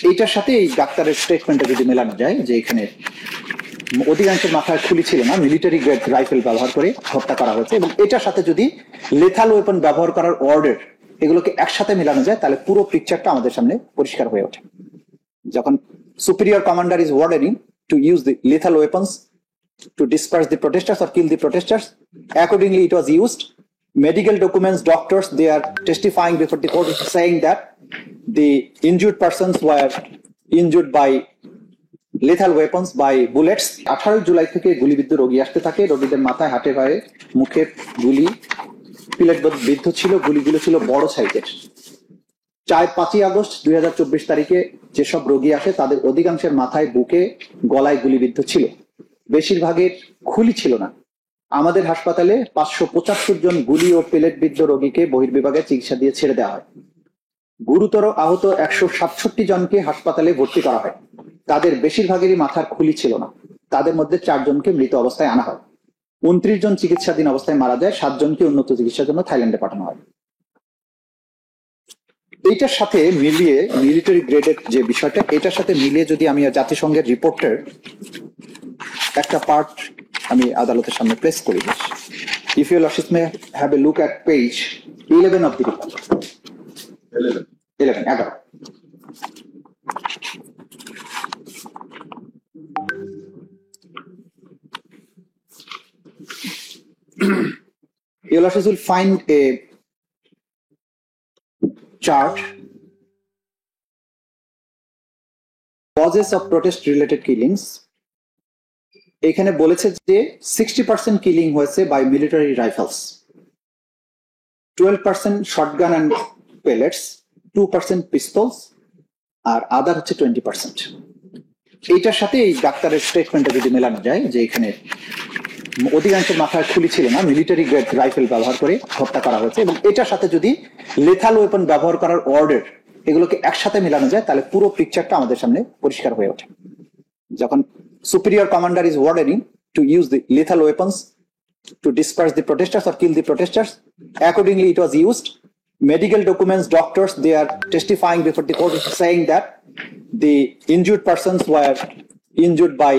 এইটার সাথে এই ডাক্তারের স্টেটমেন্টটা যদি মেলানো যায় যে এখানে অধিকাংশের মাথায় খুলি ছিল না, মিলিটারি গ্রেড রাইফেল ব্যবহার করে হত্যা করা হয়েছে, এবং এটার সাথে যদি লেথাল ওয়েপন ব্যবহার করার অর্ডার এগুলোকে একসাথে মেলানো যায় তাহলে পুরো পিকচারটা আমাদের সামনে পরিষ্কার হয়ে ওঠে। যখন superior commander is ordering to use the lethal weapons to disperse the protesters or kill the protesters, accordingly it was used. Medical documents, doctors, they are testifying before the court saying that the injured persons were injured by lethal weapons, by bullets. 18 July থেকে গুলিবিদ্ধ রোগী আসতে থাকে, রোগীদের মাথায়, হাতে, পায়ে, মুখে গুলি, পিলেট বিদ্ধ ছিল, গুলিগুলো ছিল বড় সাইজের। 5ই আগস্ট 2024 তারিখে যেসব রোগী আসে তাদের অধিকাংশের মাথায়, বুকে, গলায় গুলিবিদ্ধ ছিল, বেশিরভাগের খুলি ছিল না। আমাদের হাসপাতালে 575 জন গুলি ও পেলেট বিদ্ধ রোগীকে বহির্বিভাগে চিকিৎসা দিয়ে ছেড়ে দেওয়া হয়। গুরুতর আহত 167 জনকে হাসপাতালে ভর্তি করা হয়, তাদের বেশিরভাগেরই মাথার খুলি ছিল না। তাদের মধ্যে 4 জনকে মৃত অবস্থায় আনা হয়, 29 জন চিকিৎসাধীন অবস্থায় মারা যায়, 7 জনকে উন্নত চিকিৎসার জন্য থাইল্যান্ডে পাঠানো হয়। এইটার সাথে মিলিয়ে মিলিটারি গ্রেডের যে বিষয়টা, এটার সাথে মিলিয়ে যদি আমি জাতিসংঘের রিপোর্টের একটা পার্ট আমি আদালতের সামনে প্লেস করি, if you lordship may have a look at page 11 of the report. 11 Your Lordship will find a chart, causes of protest related killings. এখানে বলেছে যে 60% কিলিং হয়েছে by military rifles, 12% shotgun and pellets, 2% pistols, আর other হচ্ছে 20%। এইটার সাথে এই ডাক্তারের স্টেটমেন্টটা যদি মেলানো যায় যে এখানে অধিকাংশের মাথায় খুলি ছিল না, মিলিটারি গ্রেড রাইফেল ব্যবহার করে হত্যা করা হয়েছে, এবং এটার সাথে যদি লেথাল ওয়েপন ব্যবহার করার অর্ডার এগুলোকে একসাথে মেলানো যায় তাহলে পুরো পিকচারটা আমাদের সামনে পরিষ্কার হয়ে ওঠে। যখন superior commander is ordering to use the lethal weapons to disperse the protesters or kill the protesters, accordingly it was used. Medical documents, doctors, they are testifying before the court saying that the injured persons were injured by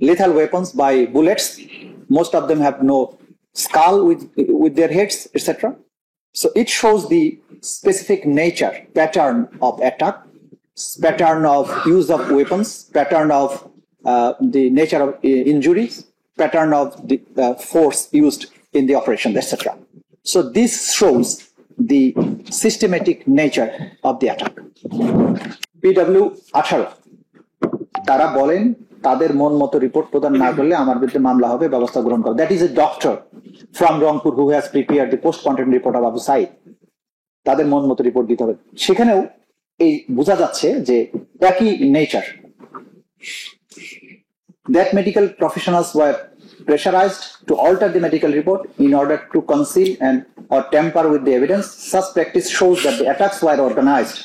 lethal weapons, by bullets. Most of them have no skull with their heads, etc. So it shows the specific nature, pattern of attack, pattern of use of weapons, pattern of the nature of injuries, pattern of the force used in the operation, etc. So this shows the systematic nature of the attack. PW 18 তারা বলেন তাদের মন মতো report প্রদান না করলে আমার বিরুদ্ধে মামলা হবে, ব্যবস্থা গ্রহণ করো। That is a doctor from Rangpur who has prepared the postmortem report of Abu Sayeed. তাদের মন মতো রিপোর্ট দিতে হবে। সেখানেও এই বোঝা যাচ্ছে যে একই nature. That medical professionals were pressurized to alter the medical report in order to conceal and or tamper with the evidence. Such practice shows that the attacks were organized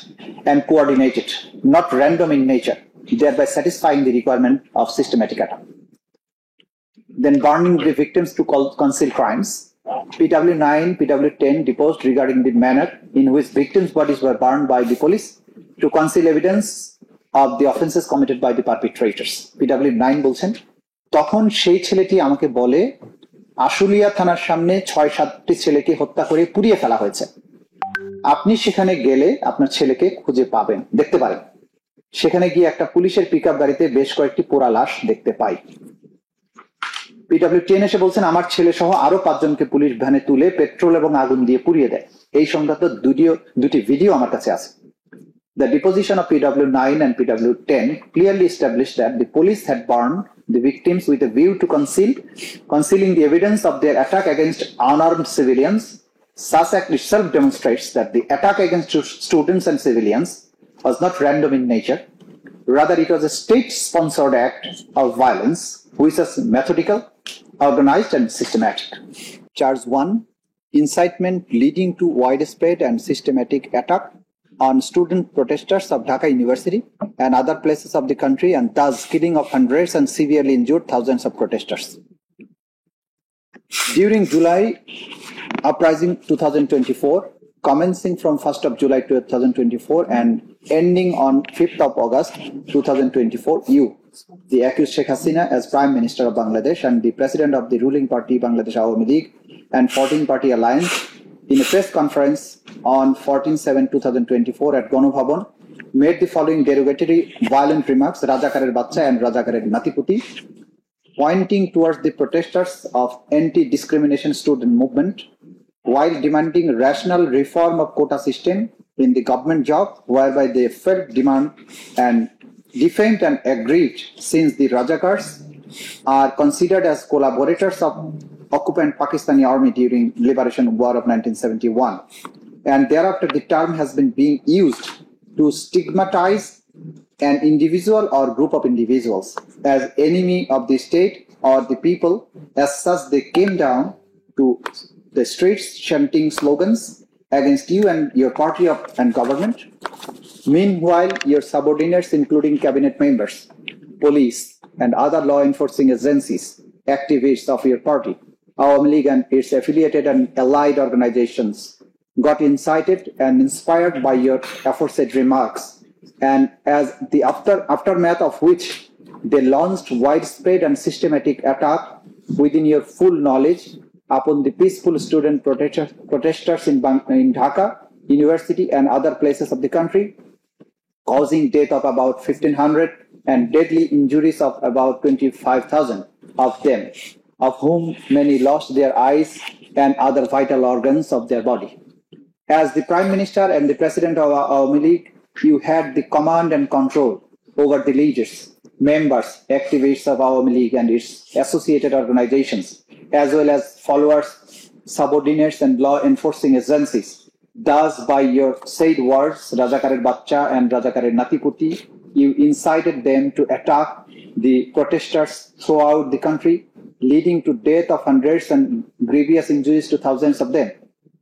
and coordinated, not random in nature, thereby satisfying the requirement of systematic attack. Then burning the victims to conceal crimes. PW 9, PW 10 deposed regarding the manner in which victims' bodies were burned by the police to conceal evidence of the offenses committed by the perpetrators. PW 9 বলছেন, তখন সেই ছেলেটি আমাকে বলে আশুলিয়া থানার সামনে 6-7টি ছেলেকে হত্যা করে পুড়িয়ে ফেলা হয়েছে। আপনি সেখানে গেলে আপনার ছেলেকে খুঁজে পাবেন, দেখতে পারেন। সেখানে গিয়ে একটা পুলিশের পিকআপ গাড়িতে বেশ কয়েকটি পোড়া লাশ দেখতে পাই। PW 10 এসে বলছেন আমার ছেলে সহ আরো 5 জনকে পুলিশ ভ্যানে তুলে পেট্রোল এবং আগুন দিয়ে পুড়িয়ে দেয়। এই সংক্রান্ত দুটি ভিডিও আমার কাছে আছে। The deposition of PW 9 and PW 10 clearly established that the police had burned the victims with a view to concealing the evidence of their attack against unarmed civilians. Such act itself demonstrates that the attack against students and civilians was not random in nature. Rather, it was a state-sponsored act of violence, which was methodical, organized, and systematic. Charge 1, incitement leading to widespread and systematic attack on student protesters of Dhaka University and other places of the country, and thus killing of hundreds and severely injured thousands of protesters. During July uprising 2024, commencing from 1st of July 2024 and ending on 5th of August 2024, you, the accused Sheikh Hasina as Prime Minister of Bangladesh and the President of the ruling party Bangladesh Awami League and 14-party alliance, in a press conference on 14/7/2024 at Ganobhavan, made the following derogatory violent remarks, Rajakarer Bachcha and Rajakarer Natiputi, pointing towards the protesters of anti-discrimination student movement, while demanding rational reform of quota system in the government job, whereby they felt demand and defamed and aggrieved, since the Rajakars are considered as collaborators of occupant Pakistani army during Liberation War of 1971. And thereafter the term has been being used to stigmatize an individual or group of individuals as enemy of the state or the people. As such, they came down to the streets chanting slogans against you and your party and government. Meanwhile, your subordinates, including cabinet members, police, and other law enforcing agencies, activists of your party, Awami League and its affiliated and allied organizations, got incited and inspired by your aforesaid remarks, and as the aftermath of which they launched widespread and systematic attack within your full knowledge upon the peaceful student protesters in Dhaka University and other places of the country, causing death of about 1,500 and deadly injuries of about 25,000 of them, of whom many lost their eyes and other vital organs of their body. As the Prime Minister and the President of Awami League, you had the command and control over the leaders, members, activists of Awami League and its associated organizations, as well as followers, subordinates, and law enforcing agencies. Thus, by your said words, Rajakarer Bachcha and Rajakarer Natiputi, you incited them to attack the protesters throughout the country, leading to death of hundreds and grievous injuries to thousands of them.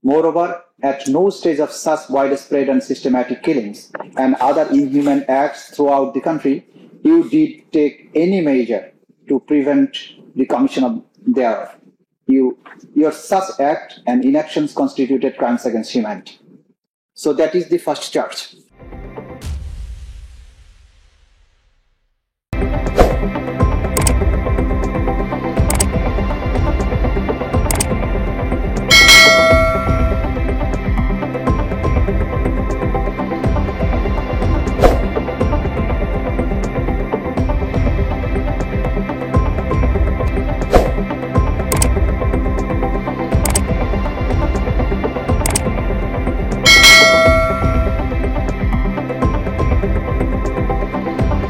Moreover, at no stage of such widespread and systematic killings and other inhuman acts throughout the country, you did take any measure to prevent the commission of thereof. Your such act and inactions constituted crimes against humanity. So that is the first charge.